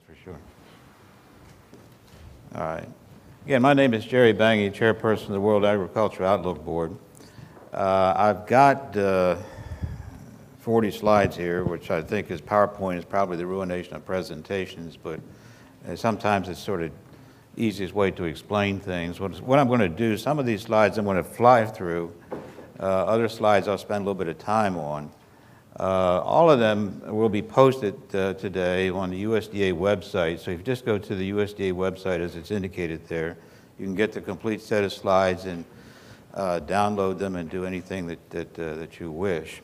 that's for sure. All right. Again, my name is Gerald A, Chairperson of the World Agriculture Outlook Board. I've got 40 slides here, which I think is PowerPoint is probably the ruination of presentations, but sometimes it's sort of easiest way to explain things. What I'm going to do, some of these slides I'm going to fly through. Other slides I'll spend a little bit of time on. All of them will be posted today on the USDA website. So if you just go to the USDA website as it's indicated there, you can get the complete set of slides and download them and do anything that you wish.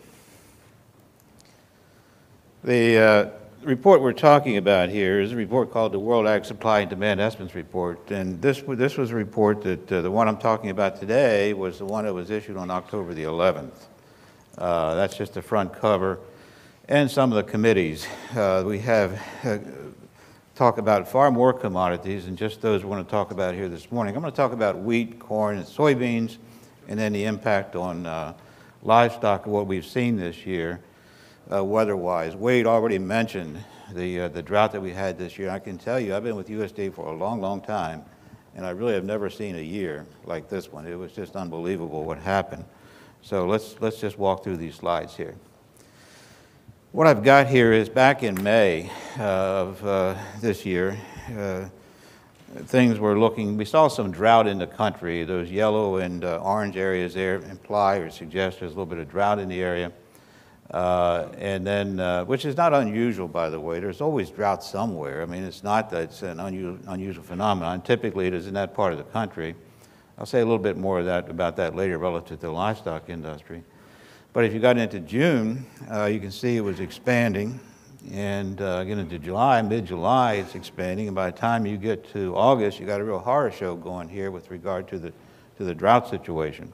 The report we're talking about here is a report called the World Ag Supply and Demand Estimates Report. And this was a report that the one I'm talking about today was the one that was issued on October the 11th. That's just the front cover and some of the committees. We have talk about far more commodities than just those we're going to talk about here this morning. I'm going to talk about wheat, corn, and soybeans, and then the impact on livestock of what we've seen this year. Weather-wise, Wade already mentioned the drought that we had this year. I can tell you, I've been with USDA for a long, long time, and I really have never seen a year like this one. It was just unbelievable what happened. So let's just walk through these slides here. What I've got here is back in May of this year, things were looking. We saw some drought in the country. Those yellow and orange areas there imply or suggest there's a little bit of drought in the area. And then, which is not unusual, by the way. There's always drought somewhere. I mean, it's not that it's an unusual phenomenon. Typically, it is in that part of the country. I'll say a little bit more about that later relative to the livestock industry. But if you got into June, you can see it was expanding. And get into July, mid-July, it's expanding. And by the time you get to August, you got a real horror show going here with regard to the drought situation.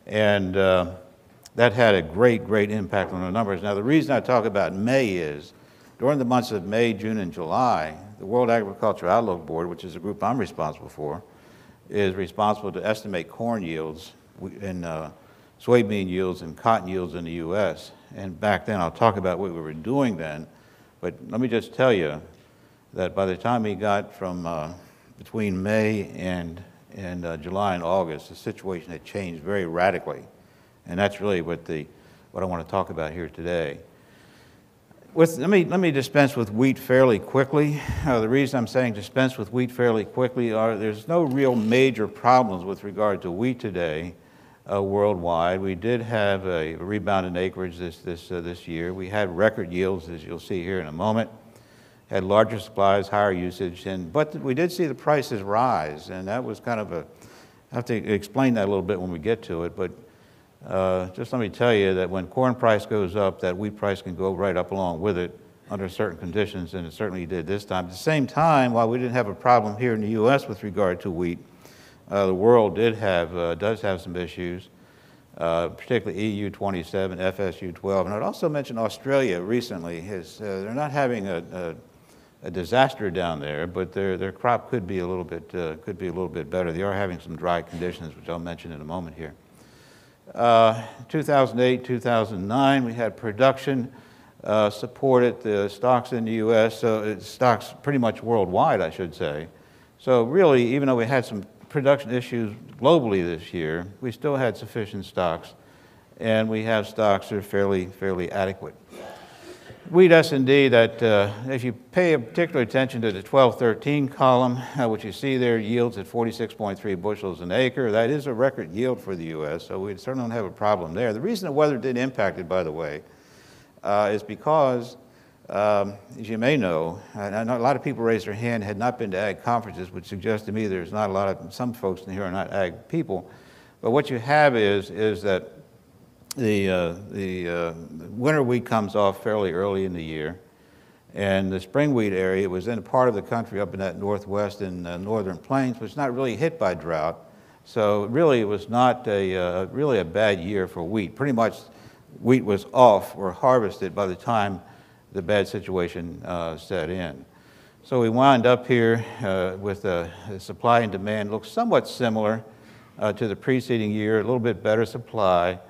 And that had a great impact on the numbers. Now, the reason I talk about May is, during the months of May, June, and July, the World Agriculture Outlook Board, which is a group I'm responsible for, is responsible to estimate corn yields and soybean yields and cotton yields in the U.S. And back then, I'll talk about what we were doing then, but let me just tell you that by the time we got from between May and July and August, the situation had changed very radically. And that's really what I want to talk about here today. Let me dispense with wheat fairly quickly. The reason I'm saying dispense with wheat fairly quickly are there's no real major problems with regard to wheat today worldwide. We did have a rebound in acreage this year. We had record yields, as you'll see here in a moment. Had larger supplies, higher usage, but we did see the prices rise, and that was kind of I have to explain that a little bit when we get to it, but just let me tell you that when corn price goes up, that wheat price can go right up along with it under certain conditions, and it certainly did this time. At the same time, while we didn't have a problem here in the U.S. with regard to wheat, the world does have some issues, particularly EU 27, FSU 12, and I'd also mention Australia recently. They're not having a disaster down there, but their crop could be a little bit better. They are having some dry conditions, which I'll mention in a moment here. 2008, 2009, we had production supported the stocks in the U.S., so stocks pretty much worldwide, I should say. So really, even though we had some production issues globally this year, we still had sufficient stocks, and we have stocks that are fairly adequate. Wheat S&D, that if you pay particular attention to the 12-13 column, which you see there, yields at 46.3 bushels an acre. That is a record yield for the U.S., so we certainly don't have a problem there. The reason the weather did impact it, by the way, is because, as you may know, and I know a lot of people raised their hand, had not been to ag conferences, which suggests to me there's not a lot of, some folks in here are not ag people, but what you have is that the winter wheat comes off fairly early in the year, and the spring wheat area was in a part of the country up in that northwest and northern plains, which is not really hit by drought. So really, it was not really a bad year for wheat. Pretty much, wheat was off or harvested by the time the bad situation set in. So we wound up here with the supply and demand looks somewhat similar to the preceding year, a little bit better supply.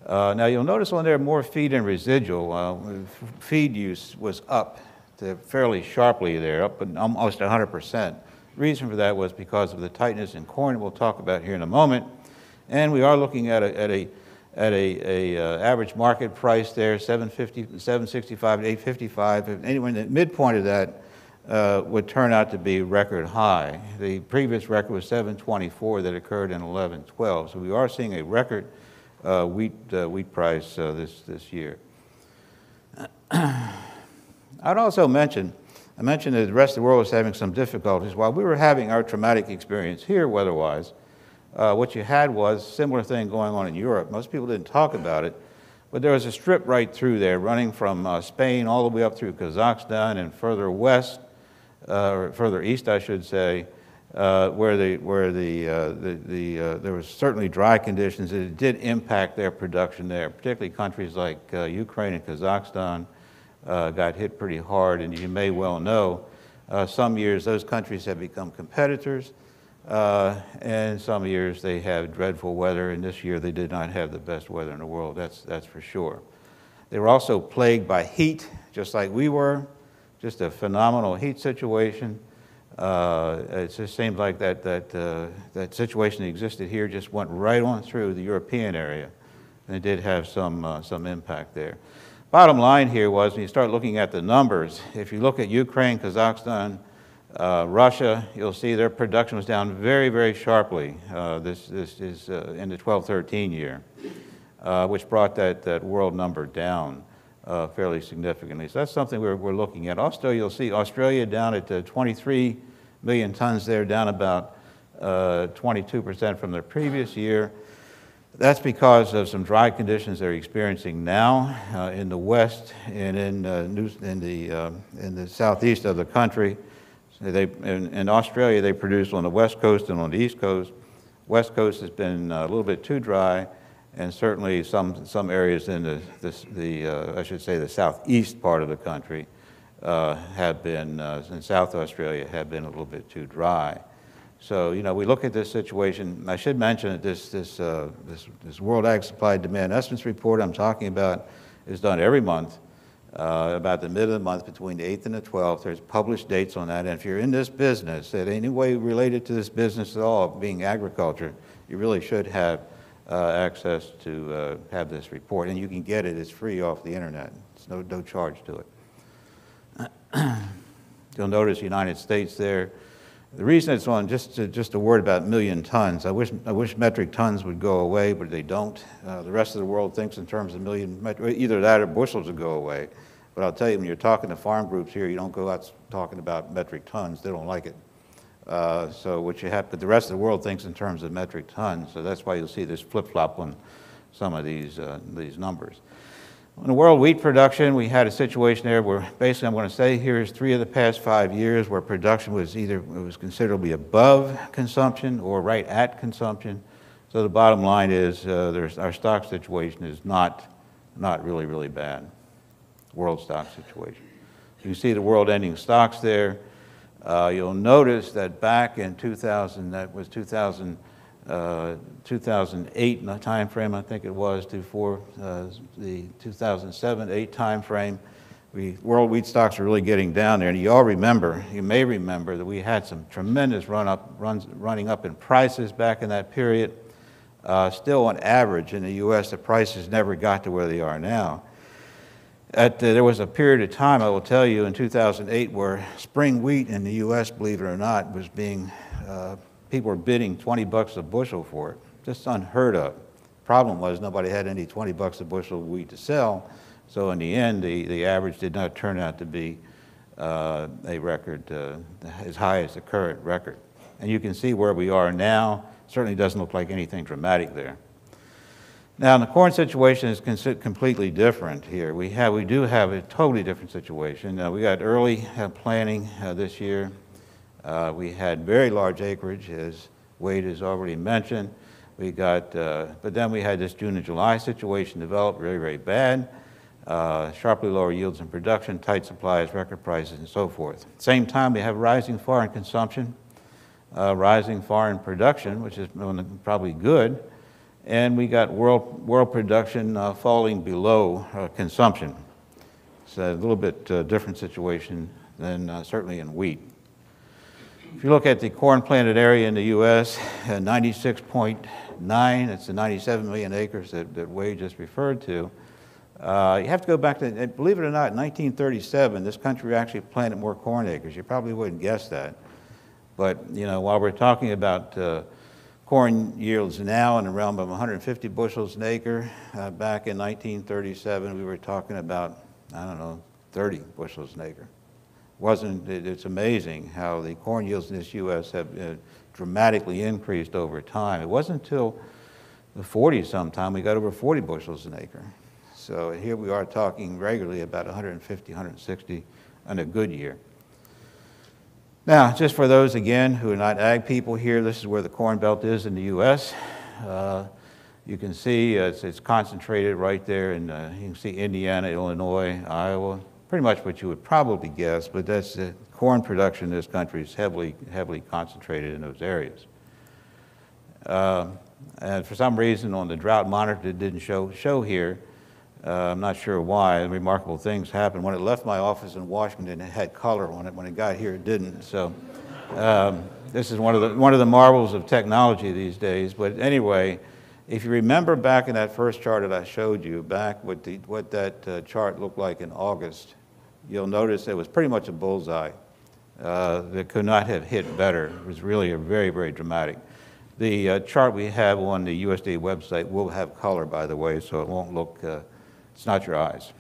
Now you'll notice on there more feed and residual. Feed use was up fairly sharply there, up almost 100%. The reason for that was because of the tightness in corn, we'll talk about here in a moment. And we are looking at a average market price there, 765 to 855. If anyone at midpoint of that would turn out to be record high. The previous record was 724 that occurred in 11/12. So we are seeing a record wheat price this year. I'd also mention, I mentioned that the rest of the world was having some difficulties. While we were having our traumatic experience here weather-wise, what you had was a similar thing going on in Europe. Most people didn't talk about it, but there was a strip right through there running from Spain all the way up through Kazakhstan and further west, or further east, I should say, where there was certainly dry conditions. It did impact their production there, particularly countries like Ukraine and Kazakhstan got hit pretty hard. And you may well know, some years those countries have become competitors, and some years they have dreadful weather, and this year they did not have the best weather in the world, that's for sure. They were also plagued by heat, just like we were, just a phenomenal heat situation. It just seems like that situation that existed here just went right on through the European area, and it did have some impact there. Bottom line here was, when you start looking at the numbers, if you look at Ukraine, Kazakhstan, Russia, you'll see their production was down very, very sharply. This is in the 12-13 year, which brought that world number down fairly significantly. So that's something we're looking at. Also, you'll see Australia down at 23 million tons there, down about 22% from the previous year. That's because of some dry conditions they're experiencing now in the west and in the southeast of the country. In Australia, they produce on the west coast and on the east coast. West coast has been a little bit too dry, and certainly some areas in I should say the southeast part of the country have been, in South Australia, have been a little bit too dry. So, you know, we look at this situation. I should mention that this World Ag Supply Demand Estimates report I'm talking about is done every month. About the mid of the month, between the 8th and the 12th, there's published dates on that. And if you're in this business, in any way related to this business at all, being agriculture, you really should have access to have this report. And you can get it, it's free off the internet. There's no charge to it. You'll notice the United States there. The reason it's on, just a word about million tons. I wish metric tons would go away, but they don't. The rest of the world thinks in terms of million metric, either that or bushels would go away. But I'll tell you, when you're talking to farm groups here, you don't go out talking about metric tons. They don't like it. So what you have, but the rest of the world thinks in terms of metric tons. So that's why you'll see this flip-flop on some of these numbers. In the world wheat production, we had a situation there where basically I'm going to say here is 3 of the past 5 years where production was either considerably above consumption or right at consumption. So the bottom line is our stock situation is not really, really bad, world stock situation. You see the world ending stocks there. You'll notice that back in 2008 in the time frame, I think it was, before the 2007-8 time frame, world wheat stocks are really getting down there. And you may remember that we had some tremendous running up in prices back in that period. Still on average in the U.S., the prices never got to where they are now. There was a period of time, I will tell you, in 2008 where spring wheat in the U.S., believe it or not, was being, people were bidding 20 bucks a bushel for it. Just unheard of. Problem was nobody had any 20 bucks a bushel of wheat to sell, so in the end the average did not turn out to be a record as high as the current record. And you can see where we are now. Certainly doesn't look like anything dramatic there. Now, the corn situation is completely different here. We do have a totally different situation. We got early planting this year. We had very large acreage, as Wade has already mentioned. But then we had this June and July situation develop very, very bad. Sharply lower yields in production, tight supplies, record prices, and so forth. Same time, we have rising foreign consumption, rising foreign production, which is probably good. And we got world production falling below consumption. It's a little bit different situation than certainly in wheat. If you look at the corn planted area in the U.S., 96.9, it's the 97 million acres that Wade just referred to. You have to go back to, believe it or not, in 1937, this country actually planted more corn acres. You probably wouldn't guess that. But, you know, while we're talking about corn yields now in the realm of 150 bushels an acre, back in 1937, we were talking about, I don't know, 30 bushels an acre. It's amazing how the corn yields in this U.S. have dramatically increased over time. It wasn't until the 40s sometime we got over 40 bushels an acre. So here we are talking regularly about 150, 160 on a good year. Now, just for those, again, who are not ag people here, this is where the Corn Belt is in the U.S. You can see it's concentrated right there, and you can see Indiana, Illinois, Iowa, pretty much what you would probably guess, but that's the corn production in this country is heavily concentrated in those areas. And for some reason on the drought monitor it didn't show here. I'm not sure why. Remarkable things happened. When it left my office in Washington, it had color on it. When it got here, it didn't. So this is one of the marvels of technology these days. But anyway, if you remember back in that first chart that I showed you, back what that chart looked like in August, you'll notice it was pretty much a bullseye. That could not have hit better. It was really a very, very dramatic. The chart we have on the USDA website will have color, by the way, so it won't look, it's not your eyes.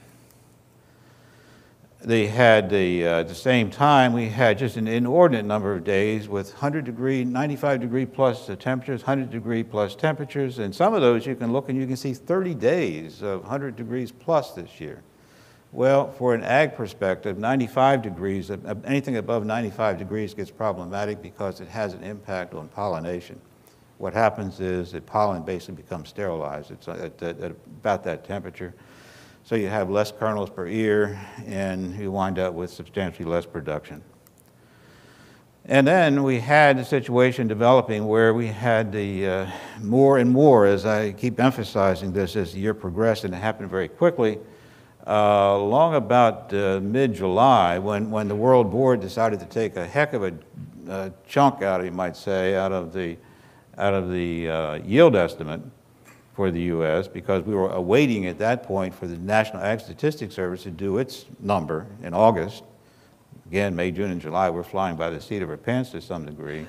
They had at the same time, we had just an inordinate number of days with 100-degree, 95-degree plus temperatures, 100-degree plus temperatures, and some of those you can look and you can see 30 days of 100 degrees plus this year. Well, for an ag perspective, 95 degrees, anything above 95 degrees gets problematic because it has an impact on pollination. What happens is that pollen basically becomes sterilized. It's at about that temperature. So you have less kernels per ear, and you wind up with substantially less production. And then we had a situation developing where we had the more and more, as I keep emphasizing this as the year progressed, and it happened very quickly, long about mid-July, when the World Board decided to take a heck of a chunk out, you might say, out of the yield estimate for the U.S. because we were awaiting at that point for the National Ag Statistics Service to do its number in August. Again, May, June, and July, we're flying by the seat of our pants to some degree.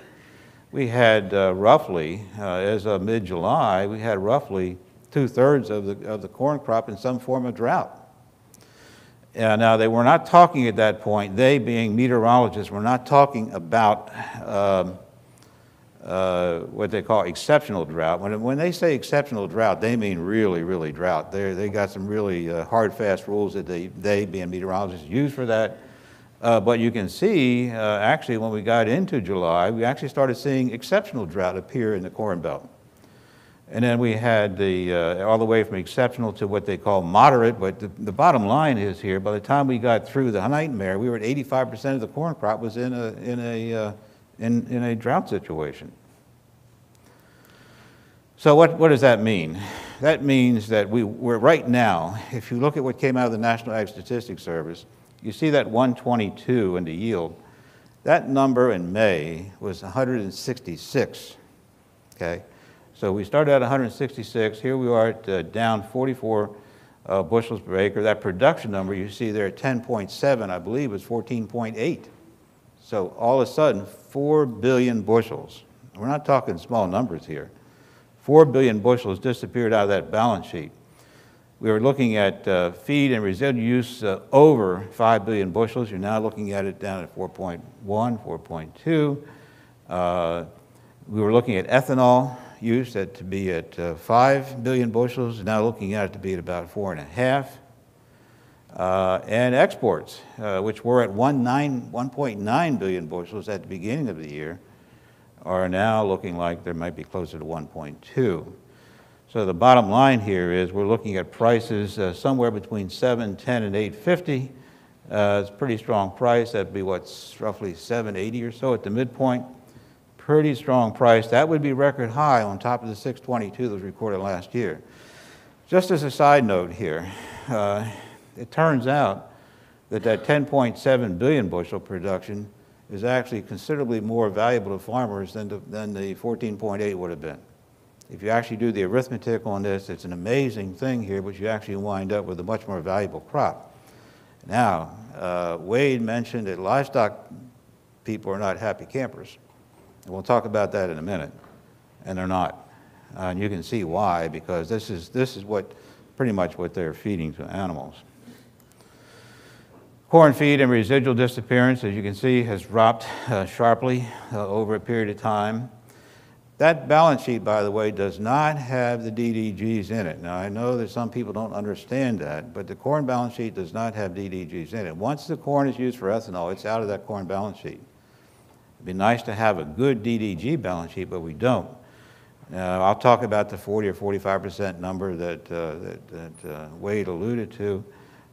We had roughly, as of mid-July, we had roughly 2/3 of the corn crop in some form of drought. Now, they were not talking at that point, they being meteorologists, were not talking about what they call exceptional drought. When they say exceptional drought, they mean really, really drought. They got some really hard, fast rules that they being meteorologists, use for that. But you can see, actually, when we got into July, we actually started seeing exceptional drought appear in the Corn Belt. And then we had all the way from exceptional to what they call moderate, but the bottom line is here, by the time we got through the nightmare, we were at 85% of the corn crop was in a drought situation. So what does that mean? That means that we're right now, if you look at what came out of the National Ag Statistics Service, you see that 122 in the yield. That number in May was 166, okay? So we started at 166. Here we are at down 44 bushels per acre. That production number you see there at 10.7, I believe, is 14.8. So all of a sudden, 4 billion bushels. We're not talking small numbers here. 4 billion bushels disappeared out of that balance sheet. We were looking at feed and residual use over 5 billion bushels. You're now looking at it down at 4.1, 4.2. We were looking at ethanol use to be at 5 billion bushels, now looking at it to be at about 4.5. And exports, which were at 1.9 billion bushels at the beginning of the year, are now looking like they might be closer to 1.2. So the bottom line here is we're looking at prices somewhere between $7.10 and $8.50. It's a pretty strong price. That'd be what's roughly $7.80 or so at the midpoint. Pretty strong price. That would be record high on top of the 622 that was recorded last year. Just as a side note here, it turns out that 10.7 billion bushel production is actually considerably more valuable to farmers than the 14.8 would have been. If you actually do the arithmetic on this, it's an amazing thing here, but you actually wind up with a much more valuable crop. Now, Wade mentioned that livestock people are not happy campers. And we'll talk about that in a minute, and they're not. And you can see why, because this is what pretty much what they're feeding to animals. Corn feed and residual disappearance, as you can see, has dropped sharply over a period of time. That balance sheet, by the way, does not have the DDGs in it. Now, I know that some people don't understand that, but the corn balance sheet does not have DDGs in it. Once the corn is used for ethanol, it's out of that corn balance sheet. It'd be nice to have a good DDG balance sheet, but we don't. I'll talk about the 40 or 45% number that Wade alluded to.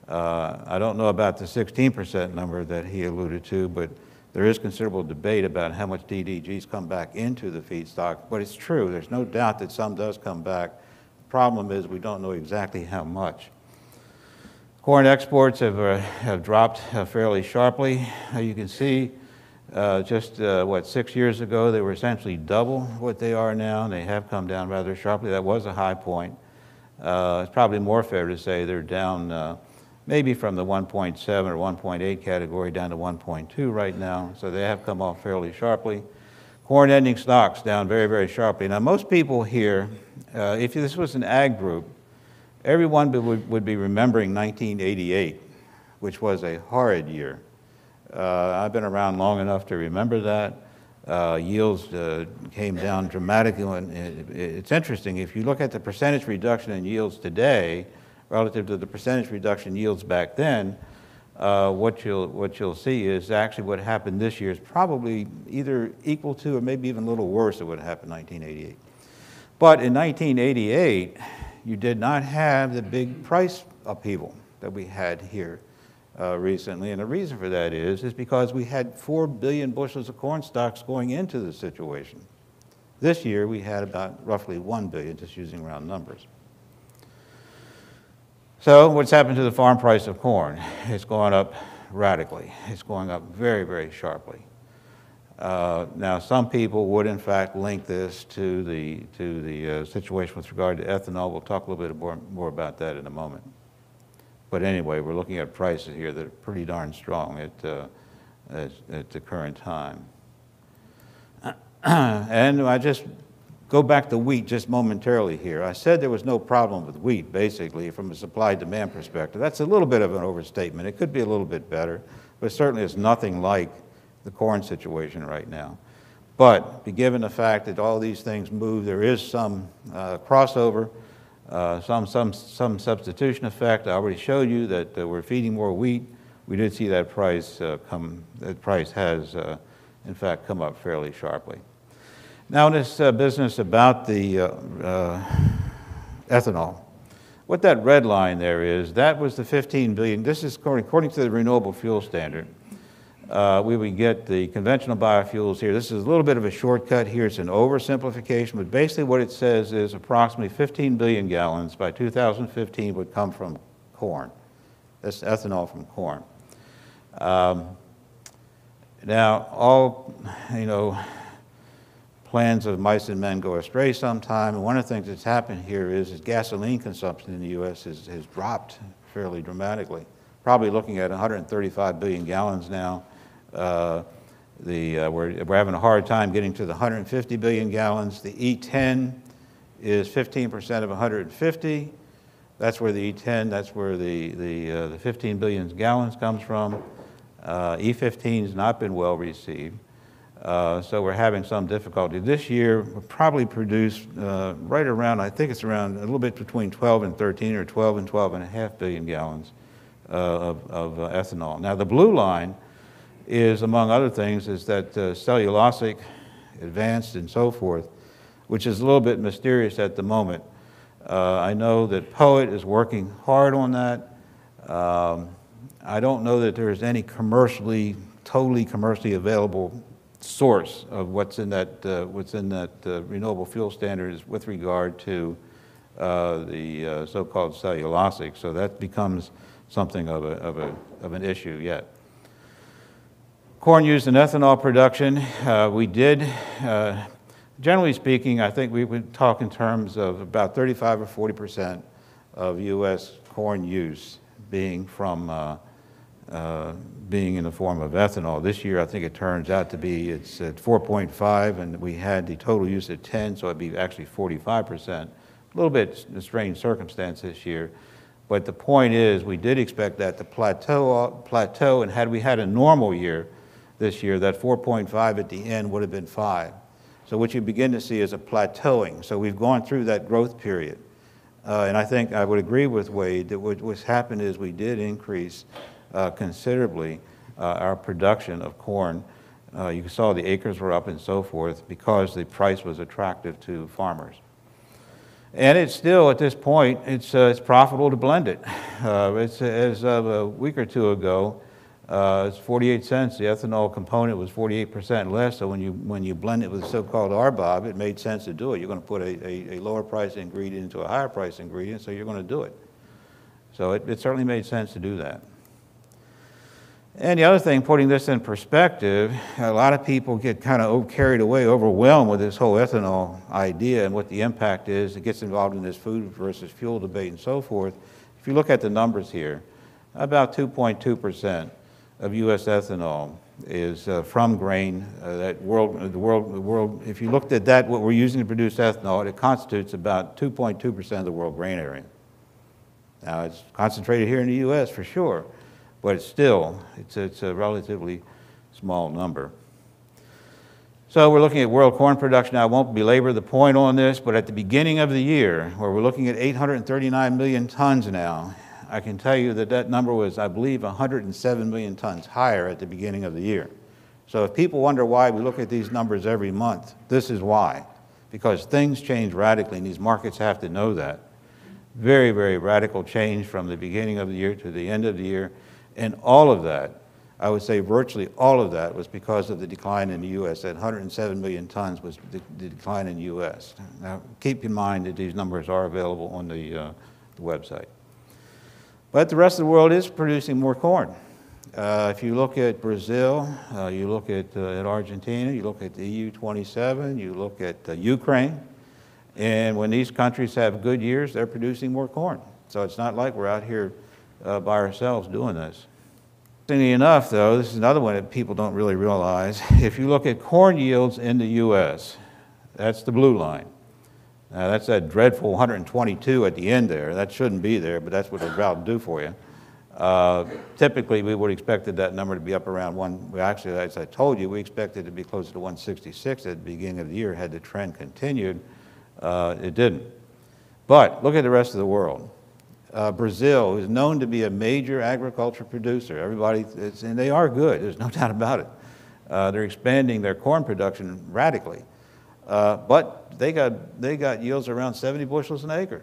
I don't know about the 16% number that he alluded to, but there is considerable debate about how much DDGs come back into the feedstock, but it's true. There's no doubt that some does come back. The problem is we don't know exactly how much. Corn exports have dropped fairly sharply. You can see just 6 years ago, they were essentially double what they are now, and they have come down rather sharply. That was a high point. It's probably more fair to say they're down maybe from the 1.7 or 1.8 category down to 1.2 right now, so they have come off fairly sharply. Corn ending stocks down very, very sharply. Now, most people here, if this was an ag group, everyone would be remembering 1988, which was a horrid year. I've been around long enough to remember that. Yields came down dramatically. It's interesting, if you look at the percentage reduction in yields today relative to the percentage reduction yields back then, what you'll see is actually what happened this year is probably either equal to or maybe even a little worse than what happened in 1988. But in 1988, you did not have the big price upheaval that we had here recently, and the reason for that is because we had 4 billion bushels of corn stocks going into the situation. This year, we had about roughly 1 billion, just using round numbers. So what's happened to the farm price of corn? It's gone up radically. It's going up very, very sharply. Now, some people would, in fact, link this to the situation with regard to ethanol. We'll talk a little bit more about that in a moment. But anyway, we're looking at prices here that are pretty darn strong at the current time. And I just go back to wheat just momentarily here. I said there was no problem with wheat, basically, from a supply-demand perspective. That's a little bit of an overstatement. It could be a little bit better, but certainly it's nothing like the corn situation right now. But given the fact that all these things move, there is some crossover, some substitution effect. I already showed you that we're feeding more wheat. We did see that price has, in fact, come up fairly sharply. Now, this business about the ethanol, what that red line there is, that was the 15 billion. This is according to the renewable fuel standard. We would get the conventional biofuels here. This is a little bit of a shortcut here. It's an oversimplification, but basically what it says is approximately 15 billion gallons by 2015 would come from corn. That's ethanol from corn. Now, all, plans of mice and men go astray sometime, and one of the things that's happened here is gasoline consumption in the U.S. has dropped fairly dramatically. Probably looking at 135 billion gallons now. We're having a hard time getting to the 150 billion gallons. The E10 is 15% of 150. That's where the E10, that's where the 15 billion gallons comes from. E15 has not been well received. So we're having some difficulty. This year, we'll probably produce right around, I think it's around a little bit between 12 and 13 or 12 and 12.5 billion gallons of ethanol. Now, the blue line is, among other things, is that cellulosic, advanced, and so forth, which is a little bit mysterious at the moment. I know that POET is working hard on that. I don't know that there's any totally commercially available source of what's in that renewable fuel standards with regard to the so-called cellulosic. So that becomes something of an issue yet. Corn used in ethanol production, we did, generally speaking, I think we would talk in terms of about 35 or 40% of U.S. corn use being from being in the form of ethanol. This year, I think it turns out to be, it's at 4.5, and we had the total use at 10, so it'd be actually 45%. A little bit strange circumstance this year, but the point is we did expect that to plateau, and had we had a normal year this year, that 4.5 at the end would have been 5. So what you begin to see is a plateauing. So we've gone through that growth period. And I think I would agree with Wade that what's happened is we did increase considerably our production of corn. You saw the acres were up and so forth because the price was attractive to farmers. And it's still, at this point, it's profitable to blend it. As of a week or two ago, it's 48 cents. The ethanol component was 48% less, so when you blend it with the so-called RBOB, it made sense to do it. You're going to put a lower price ingredient into a higher price ingredient, so you're going to do it. So it certainly made sense to do that. And the other thing, putting this in perspective, a lot of people get kind of carried away, overwhelmed with this whole ethanol idea and what the impact is. It gets involved in this food versus fuel debate and so forth. If you look at the numbers here, about 2.2% of U.S. ethanol is from grain. If you looked at that, what we're using to produce ethanol, it constitutes about 2.2% of the world grain area. Now, it's concentrated here in the U.S. for sure, but it's a relatively small number. So we're looking at world corn production. Now, I won't belabor the point on this, but at the beginning of the year, where we're looking at 839 million tons now, I can tell you that that number was, I believe, 107 million tons higher at the beginning of the year. So if people wonder why we look at these numbers every month, this is why. Because things change radically, and these markets have to know that. Very, very radical change from the beginning of the year to the end of the year. And all of that, I would say virtually all of that, was because of the decline in the U.S. That 107 million tons was the decline in the U.S. Now, keep in mind that these numbers are available on the website. But the rest of the world is producing more corn. If you look at Brazil, you look at Argentina, you look at the EU 27, you look at Ukraine, and when these countries have good years, they're producing more corn. So it's not like we're out here by ourselves doing this. Interestingly enough, though, this is another one that people don't really realize. If you look at corn yields in the U.S., that's the blue line. Now, that's that dreadful 122 at the end there. That shouldn't be there, but that's what the drought will do for you. Typically, we would have expected that number to be up around actually, as I told you, we expected it to be closer to 166 at the beginning of the year had the trend continued. It didn't. But look at the rest of the world. Brazil is known to be a major agriculture producer. And they are good, there's no doubt about it. They're expanding their corn production radically. But they got yields around 70 bushels an acre.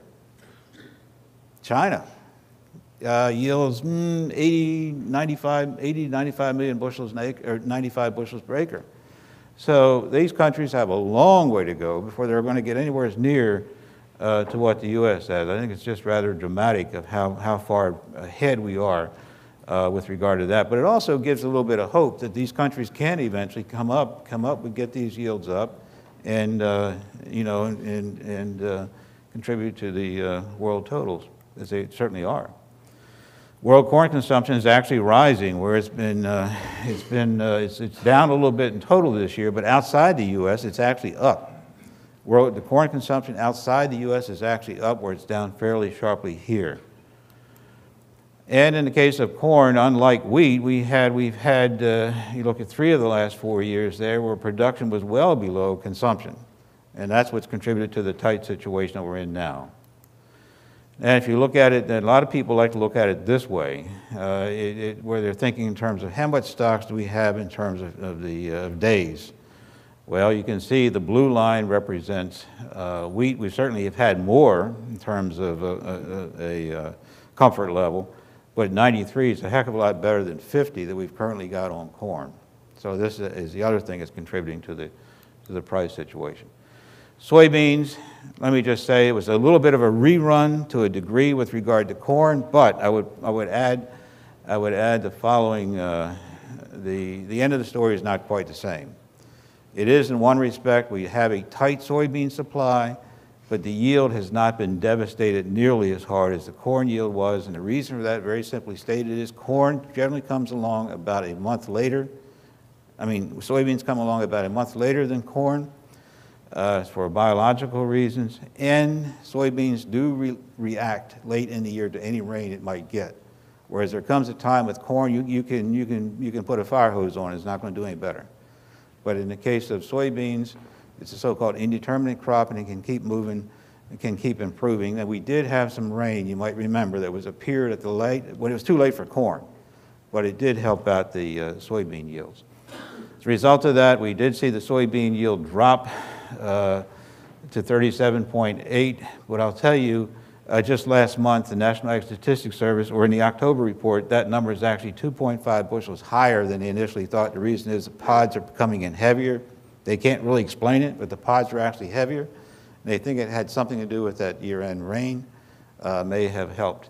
China yields 95 million bushels an acre, or 95 bushels per acre. So these countries have a long way to go before they're going to get anywhere as near to what the U.S. has. I think it's just rather dramatic of how far ahead we are with regard to that. But it also gives a little bit of hope that these countries can eventually come up and get these yields up, and contribute to the world totals, as they certainly are. World corn consumption is actually rising, where it's down a little bit in total this year, but outside the U.S. it's actually up. The corn consumption outside the U.S. is actually up, where it's down fairly sharply here. And in the case of corn, unlike wheat, we've had you look at 3 of the last 4 years there where production was well below consumption. And that's what's contributed to the tight situation that we're in now. And if you look at it, a lot of people like to look at it this way, where they're thinking in terms of how much stocks do we have in terms of days. Well, you can see the blue line represents wheat. We certainly have had more in terms of a comfort level. But 93 is a heck of a lot better than 50 that we've currently got on corn. So this is the other thing that's contributing to the price situation. Soybeans, let me just say, it was a little bit of a rerun to a degree with regard to corn, but I would add the following: the end of the story is not quite the same. It is in one respect, we have a tight soybean supply, but the yield has not been devastated nearly as hard as the corn yield was, and the reason for that, very simply stated, is corn generally comes along about a month later. Soybeans come along about a month later than corn for biological reasons, and soybeans do react late in the year to any rain it might get. Whereas there comes a time with corn, you can put a fire hose on, it's not going to do any better. But in the case of soybeans, it's a so-called indeterminate crop, and it can keep moving, it can keep improving. And we did have some rain. You might remember there was a period at the when it was too late for corn, but it did help out the soybean yields. As a result of that, we did see the soybean yield drop to 37.8. But I'll tell you, just last month, the National Ag Statistics Service, or in the October report, that number is actually 2.5 bushels higher than they initially thought. The reason is the pods are coming in heavier. They can't really explain it, but the pods are actually heavier. They think it had something to do with that year-end rain, may have helped.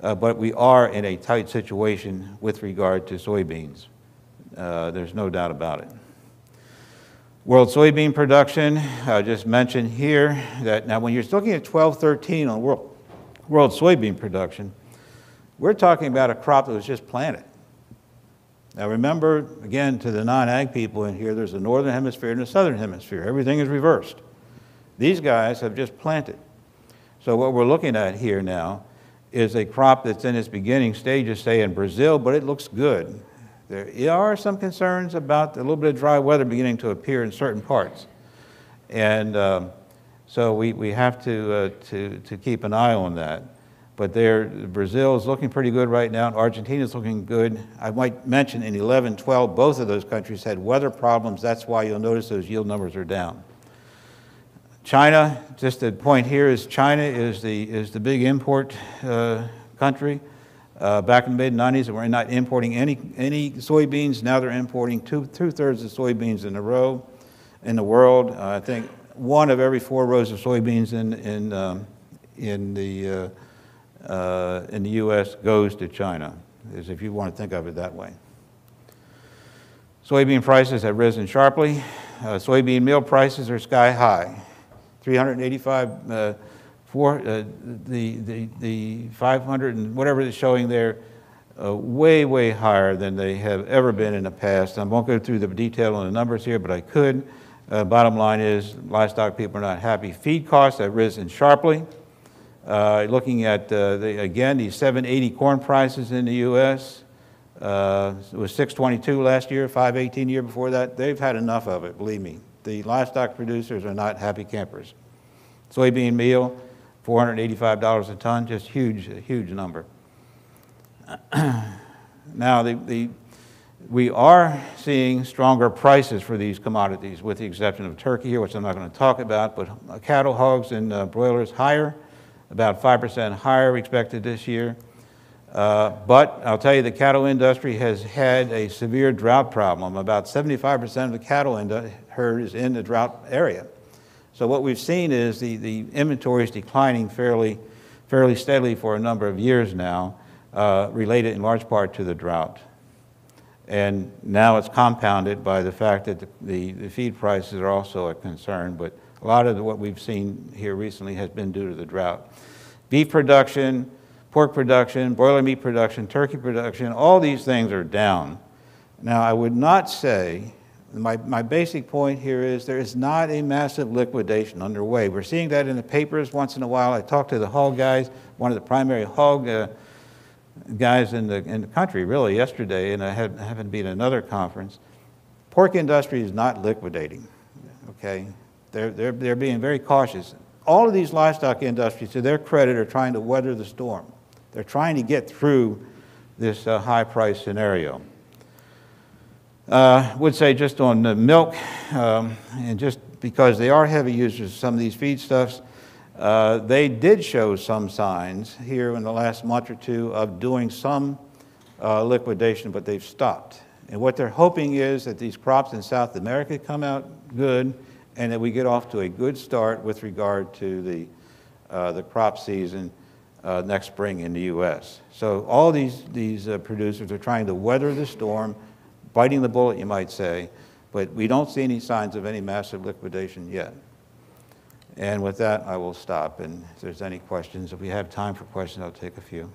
But we are in a tight situation with regard to soybeans. There's no doubt about it. World soybean production, I just mentioned here that now when you're looking at 12-13 on world soybean production, we're talking about a crop that was just planted. Now remember, again, to the non-ag people in here, there's a northern hemisphere and a southern hemisphere. Everything is reversed. These guys have just planted. So what we're looking at here now is a crop that's in its beginning stages, say in Brazil, but it looks good. There are some concerns about a little bit of dry weather beginning to appear in certain parts. And so we have to keep an eye on that. But Brazil is looking pretty good right now, and Argentina is looking good. I might mention in 11-12, both of those countries had weather problems. That's why you'll notice those yield numbers are down. China, just the point here is China is the big import country. Back in the mid-90s, they were not importing any soybeans. Now they're importing two-thirds of soybeans in the world. I think 1 of every 4 rows of soybeans in the U.S. goes to China, as if you want to think of it that way. Soybean prices have risen sharply. Soybean meal prices are sky high, 385. The 500 and whatever it's showing there, way higher than they have ever been in the past. I won't go through the detail on the numbers here, but I could. Bottom line is livestock people are not happy. Feed costs have risen sharply. Looking at, again, these 780 corn prices in the U.S., it was 622 last year, 518 the year before that. They've had enough of it, believe me. The livestock producers are not happy campers. Soybean meal, $485 a ton, just a huge number. Now, we are seeing stronger prices for these commodities, with the exception of turkey here, which I'm not going to talk about, but cattle, hogs, and broilers higher, about 5% higher expected this year. But I'll tell you, the cattle industry has had a severe drought problem. About 75% of the cattle herd is in the drought area. So what we've seen is the inventory is declining fairly steadily for a number of years now, related in large part to the drought. And now it's compounded by the fact that the feed prices are also a concern, but a lot of what we've seen here recently has been due to the drought. Beef production, pork production, broiler meat production, turkey production, all these things are down. Now, I would not say, my basic point here is there is not a massive liquidation underway. We're seeing that in the papers once in a while. I talked to the hog guys, one of the primary hog guys in the country, really, yesterday, and I happened to be at another conference. Pork industry is not liquidating, okay? They're being very cautious. All of these livestock industries, to their credit, are trying to weather the storm. They're trying to get through this high price scenario. Would say just on the milk, and just because they are heavy users of some of these feedstuffs, they did show some signs here in the last month or two of doing some liquidation, but they've stopped. And what they're hoping is that these crops in South America come out good, and that we get off to a good start with regard to the crop season next spring in the U.S. So all these producers are trying to weather the storm, biting the bullet, you might say, but we don't see any signs of any massive liquidation yet. And with that, I will stop. And if there's any questions, if we have time for questions, I'll take a few.